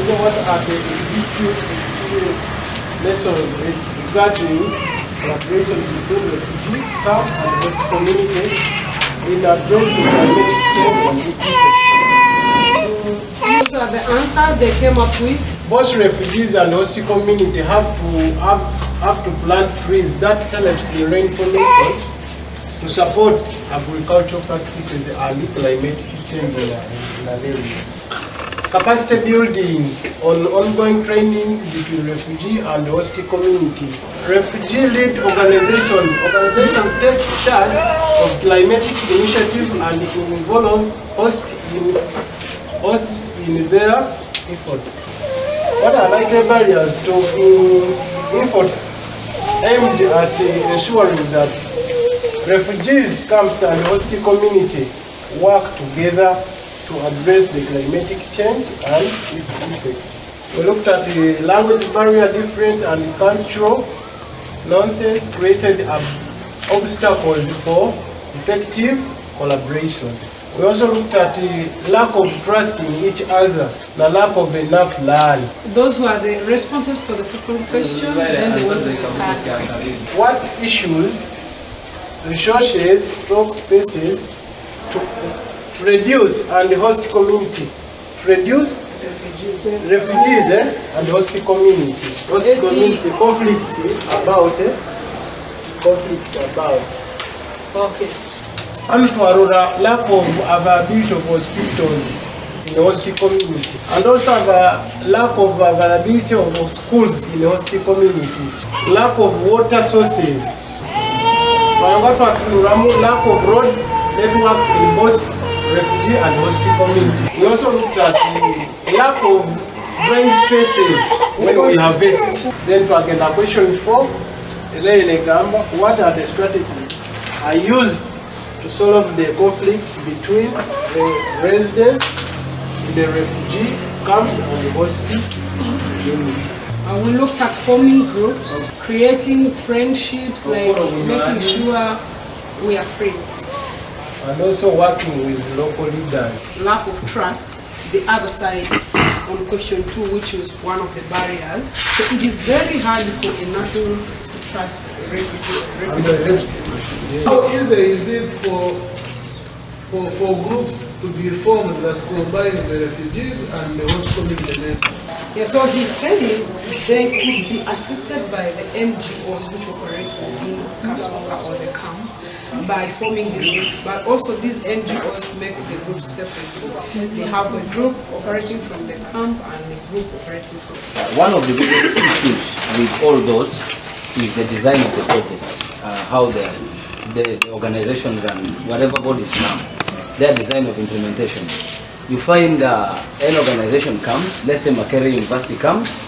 know what are the existing experience lessons regarding collaboration between refugee camp and host community in addressing climate change and its effects? Those are the answers they came up with. Both refugees and host community have to plant trees that helps the rainfall method to support agricultural practices and climate change in an area. Capacity building on ongoing trainings between refugee and host community. Refugee-led organizations take charge of climatic initiative and involve hosts in their efforts. What are likely barriers to efforts aimed at ensuring that refugees, camps and host community work together to address the climatic change and its effects? We looked at the language barrier difference and cultural nonsense created obstacles for effective collaboration. We also looked at the lack of trust in each other, the lack of enough land. Those were the responses for the second question, then the ones that we had. What issues, resources, stroke spaces to reduce and host community? To reduce refugees and host community. Host community conflicts about. Okay. And to a lack of availability of hospitals in the host community. And also lack of availability of schools in the host community. Lack of water sources. Lack of roads, networks in both refugee and host community. We also looked at the lack of drying spaces when we harvest. Then to again question 4, what are the strategies are used to solve the conflicts between the residents in the refugee camps and the host community? We looked at forming groups, creating friendships, like making sure we are friends. And also working with local leaders. Lack of trust, the other side on question 2, which is one of the barriers. So it is very hard for a nation to trust refugees. How easy is it for groups to be formed that combine the refugees and the host community members? Yeah, so he says they could be assisted by the NGOs which operate within Kasoka or the camp by forming these groups, but also these NGOs make the groups separate. They have a group operating from the camp and a group operating from the camp. One of the biggest issues with all those is the design of the projects, how the organizations and whatever bodies now, their design of implementation. You find an organization comes, let's say Makerere University comes,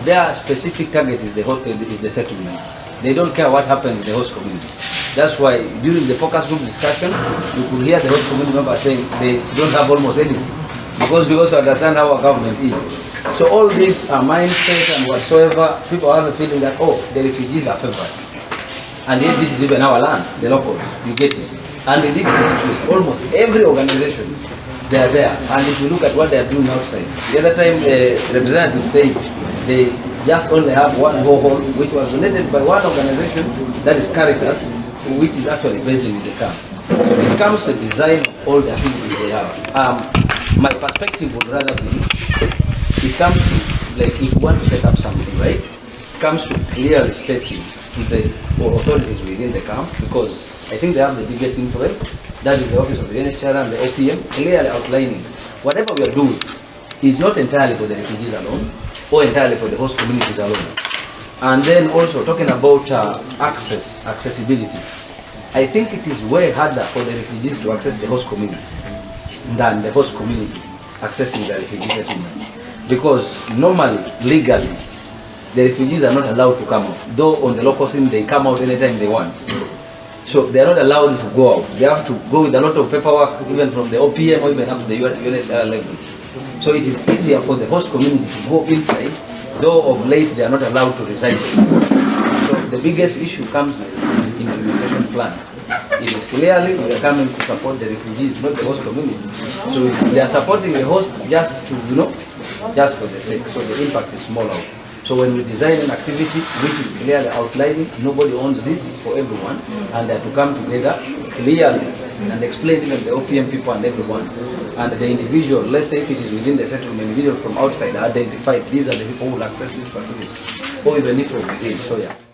their specific target is the settlement. They don't care what happens in the host community. That's why during the focus group discussion, you could hear the host community members saying they don't have almost anything, because we also understand how our government is. So all these mindset and whatsoever, people have a feeling that, oh, the refugees are favored. And yet this is even our land, the locals, you get it. And indeed, it's true. Almost every organization, they are there. And if you look at what they are doing outside, the other time the representative said they just only have one borehole, which was donated by one organization, that is Caritas, which is actually based in the camp. When it comes to the design of all the activities they have, my perspective would rather be, it comes to, like, if you want to set up something, right? It comes to clearly stating to the authorities within the camp, because I think they have the biggest influence. That is the office of the NHR and the OPM, clearly outlining whatever we are doing is not entirely for the refugees alone, or entirely for the host communities alone. And then also talking about accessibility. I think it is way harder for the refugees to access the host community than the host community accessing the refugee settlement. Because normally, legally, the refugees are not allowed to come out. Though on the local scene, they come out anytime they want. So they are not allowed to go out. They have to go with a lot of paperwork, even from the OPM or even up to the UNHCR level. So it is easier for the host community to go inside, though of late they are not allowed to reside. So the biggest issue comes with the implementation plan. It is clearly we are coming to support the refugees, not the host community. So if they are supporting the host just to, just for the sake, so the impact is smaller. So when we design an activity which is clearly outlining, nobody owns this, it's for everyone, and to come together clearly and explain even the OPM people and everyone. And the individual, let's say if it is within the settlement, individual from outside are identified, these are the people who will access this facility, or even if from within, so yeah.